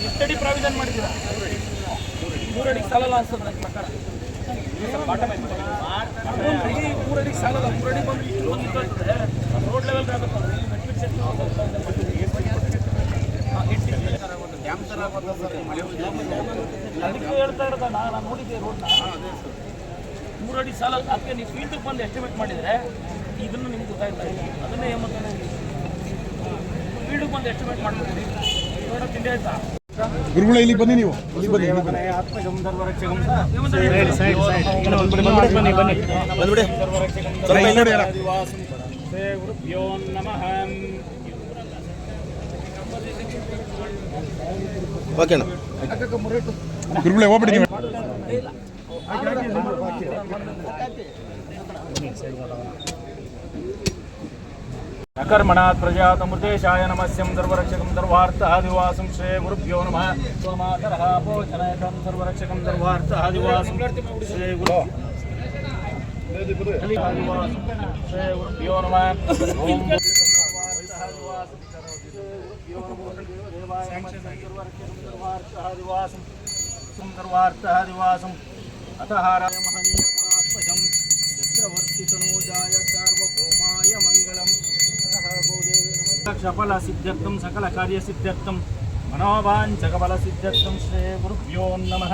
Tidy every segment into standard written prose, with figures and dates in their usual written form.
ಎಷ್ಟಡಿ provision ಮಾಡಿದ್ದೀರಾ? 3 ಅಡಿಗೆ ಸಾಲಲ್ಲ ಅನ್ಸುತ್ತೆ ನನ್ನ ಪ್ರಕಾರ. 3 ಅಡಿಗೆ ಸಾಲಲ್ಲ. 3 ಅಡಿ ಬಂದು ಇಷ್ಟು ಬಂದಿರ್ತದೆ ರೋಡ್ ಲೆವೆಲ್ ಆಗಬೇಕು. ಅದಕ್ಕೆ ಹೇಳ್ತಾ ಇರೋದ ನಾನು ನೋಡಿದ್ದೆ ರೋಡ್ನ. 3 ಅಡಿ ಸಾಲ. ಅದಕ್ಕೆ ನೀವು ಫೀಲ್ಡ್ಗೆ ಬಂದು ಎಸ್ಟಿಮೇಟ್ ಮಾಡಿದರೆ ಇದನ್ನು ನಿಮ್ಗೆ ಗೊತ್ತಾಯ್ತಾ ಇಲ್ಲ. ಅದನ್ನೇ ಏಮಂತಾನೆ ಫೀಲ್ಡ್ಗೆ ಬಂದು ಎಸ್ಟಿಮೇಟ್ ಮಾಡ್ತೀರಿ. ನೋಡೋ ತಿಂಡಿ ಆಯ್ತಾ ಗುರುಗಳ ಇಲ್ಲಿ ಬನ್ನಿ. ನೀವು ಗುರುಗಳೇ ಹೋಗ್ಬಿಡಿ. ಅಕರ್ಮಣಾತ್ ಪ್ರಜಾತಮೃತೇಶಾಯ ನಮಸ್ಯಂ ಸರ್ವರಕ್ಷಕಂ ಸರ್ವಾರ್ಥಾದಿವಾಸಂ ಶ್ರೀ ಗುರುಭ್ಯೋ ನಮಃ. ಸೋಮಾತರಃ ಪೋಚನಯಕಂ ಸರ್ವರಕ್ಷಕಂ ಸರ್ವಾರ್ಥಾದಿವಾಸಂ ಶ್ರೀ ಗುರುಭ್ಯೋ ನಮಃ. ಓಂ ಸರ್ವಾರ್ಥಾದಿವಾಸಂ ಅತಃ ಮಹನೀಯಂ ಚಕ್ರವರ್ತಿತನೂಜಾಯ ಸಾರ್ವಭೌಮಾಯ ಮಂಗಳಂ. ಫಲ ಸಿದ್ಧರ್ಥಂ ಸಕಲ ಕಾರ್ಯ ಸಿದ್ಧರ್ಥಂ ಮನೋವಾಂಛಕ ಫಲ ಸಿದ್ಧರ್ಥಂ ಶ್ರೀ ಗುರುಭ್ಯೋ ನಮಃ.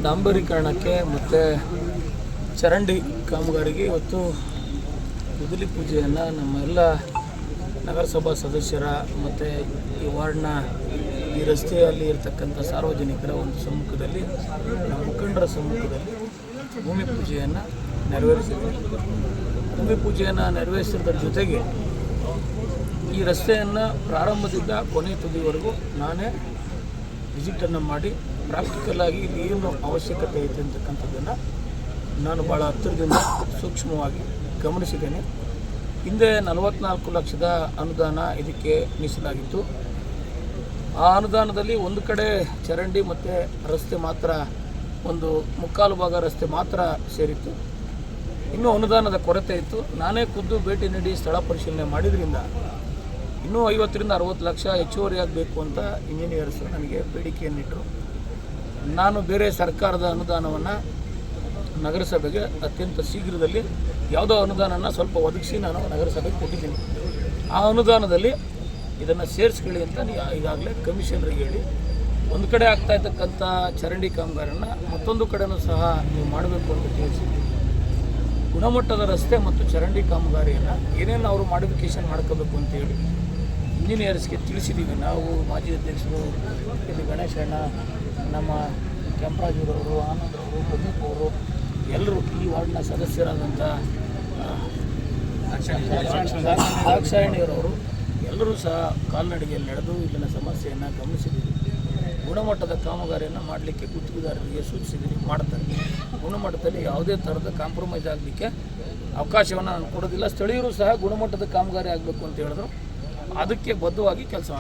ಡಾಂಬರೀಕರಣಕ್ಕೆ ಮತ್ತು ಚರಂಡಿ ಕಾಮಗಾರಿಗೆ ಇವತ್ತು ಗುದ್ದಲಿ ಪೂಜೆಯನ್ನು ನಮ್ಮ ಎಲ್ಲ ನಗರಸಭಾ ಸದಸ್ಯರ ಮತ್ತು ಈ ವಾರ್ಡ್ನ ಈ ರಸ್ತೆಯಲ್ಲಿ ಇರತಕ್ಕಂಥ ಸಾರ್ವಜನಿಕರ ಒಂದು ಸಮ್ಮುಖದಲ್ಲಿ ಮುಖಂಡರ ಸಮ್ಮುಖದಲ್ಲಿ ಭೂಮಿ ಪೂಜೆಯನ್ನು ನೆರವೇರಿಸಿದ್ವಿ. ಭೂಮಿ ಪೂಜೆಯನ್ನು ನೆರವೇರಿಸಿದ ಜೊತೆಗೆ ಈ ರಸ್ತೆಯನ್ನು ಪ್ರಾರಂಭದಿಂದ ಕೊನೆ ತುದಿವರೆಗೂ ನಾನೇ ವಿಸಿಟನ್ನು ಮಾಡಿ ಪ್ರಾಕ್ಟಿಕಲಾಗಿ ಇಲ್ಲಿ ಏನು ಅವಶ್ಯಕತೆ ಐತೆ ಅಂತಕ್ಕಂಥದ್ದನ್ನು ನಾನು ಭಾಳ ಹತ್ತಿರದಿಂದ ಸೂಕ್ಷ್ಮವಾಗಿ ಗಮನಿಸಿದ್ದೇನೆ. ಹಿಂದೆ 44 ಲಕ್ಷದ ಅನುದಾನ ಇದಕ್ಕೆ ಮೀಸಲಾಗಿತ್ತು. ಆ ಅನುದಾನದಲ್ಲಿ ಒಂದು ಕಡೆ ಚರಂಡಿ ಮತ್ತು ರಸ್ತೆ ಮಾತ್ರ, ಒಂದು ಮುಕ್ಕಾಲು ಭಾಗ ರಸ್ತೆ ಮಾತ್ರ ಸೇರಿತ್ತು. ಇನ್ನೂ ಅನುದಾನದ ಕೊರತೆ ಇತ್ತು. ನಾನೇ ಖುದ್ದು ಭೇಟಿ ನೀಡಿ ಸ್ಥಳ ಪರಿಶೀಲನೆ ಮಾಡಿದ್ರಿಂದ ಇನ್ನೂ 50ರಿಂದ 60 ಲಕ್ಷ ಹೆಚ್ಚುವರಿ ಆಗಬೇಕು ಅಂತ ಇಂಜಿನಿಯರ್ಸ್ ನನಗೆ ಬೇಡಿಕೆಯನ್ನಿಟ್ಟರು. ನಾನು ಬೇರೆ ಸರ್ಕಾರದ ಅನುದಾನವನ್ನು ನಗರಸಭೆಗೆ ಅತ್ಯಂತ ಶೀಘ್ರದಲ್ಲಿ ಯಾವುದೋ ಅನುದಾನನ ಸ್ವಲ್ಪ ಒದಗಿಸಿ ನಾನು ನಗರಸಭೆಗೆ ಕೊಟ್ಟಿದ್ದೀನಿ. ಆ ಅನುದಾನದಲ್ಲಿ ಇದನ್ನು ಸೇರಿಸ್ಕೊಳ್ಳಿ ಅಂತ ಈಗಾಗಲೇ ಕಮಿಷನರಿಗೆ ಹೇಳಿ ಒಂದು ಕಡೆ ಆಗ್ತಾ ಇರ್ತಕ್ಕಂಥ ಚರಂಡಿ ಕಾಮಗಾರನ್ನು ಮತ್ತೊಂದು ಕಡೆನೂ ಸಹ ನೀವು ಮಾಡಬೇಕು ಅಂತ ತಿಳಿಸಿ ಗುಣಮಟ್ಟದ ರಸ್ತೆ ಮತ್ತು ಚರಂಡಿ ಕಾಮಗಾರಿಯನ್ನು ಏನೇನು ಅವರು ಮಾಡಿಫಿಕೇಷನ್ ಮಾಡ್ಕೋಬೇಕು ಅಂತೇಳಿ ಇಂಜಿನಿಯರ್ಸ್ಗೆ ತಿಳಿಸಿದ್ದೀವಿ. ನಾವು ಮಾಜಿ ಅಧ್ಯಕ್ಷರು ಇಲ್ಲಿ ಗಣೇಶಣ್ಣ, ನಮ್ಮ ಕೆಂಪರಾಜೂರವರು, ಆನಂದರವರು, ಪ್ರದೀಪ್ ಅವರು ಎಲ್ಲರೂ ಈ ವಾರ್ಡ್ನ ಸದಸ್ಯರಾದಂಥ ದಾಕ್ಷಾಯಣಿಯರವರು ಎಲ್ಲರೂ ಸಹ ಕಾಲ್ನಡಿಗೆಯಲ್ಲಿ ನಡೆದು ಇಲ್ಲಿನ ಸಮಸ್ಯೆಯನ್ನು ಗಮನಿಸಿದ್ದೀವಿ. ಗುಣಮಟ್ಟದ ಕಾಮಗಾರಿಯನ್ನು ಮಾಡಲಿಕ್ಕೆ ಗುತ್ತಿಗೆದಾರರಿಗೆ ಸೂಚಿಸಿದ್ದೀನಿ, ಮಾಡ್ತಾರೆ. ಗುಣಮಟ್ಟದಲ್ಲಿ ಯಾವುದೇ ಥರದ ಕಾಂಪ್ರಮೈಸ್ ಆಗಲಿಕ್ಕೆ ಅವಕಾಶವನ್ನು ನಾನು ಕೊಡೋದಿಲ್ಲ. ಸ್ಥಳೀಯರು ಸಹ ಗುಣಮಟ್ಟದ ಕಾಮಗಾರಿ ಆಗಬೇಕು ಅಂತ ಹೇಳಿದ್ರು. ಅದಕ್ಕೆ ಬದ್ಧವಾಗಿ ಕೆಲಸ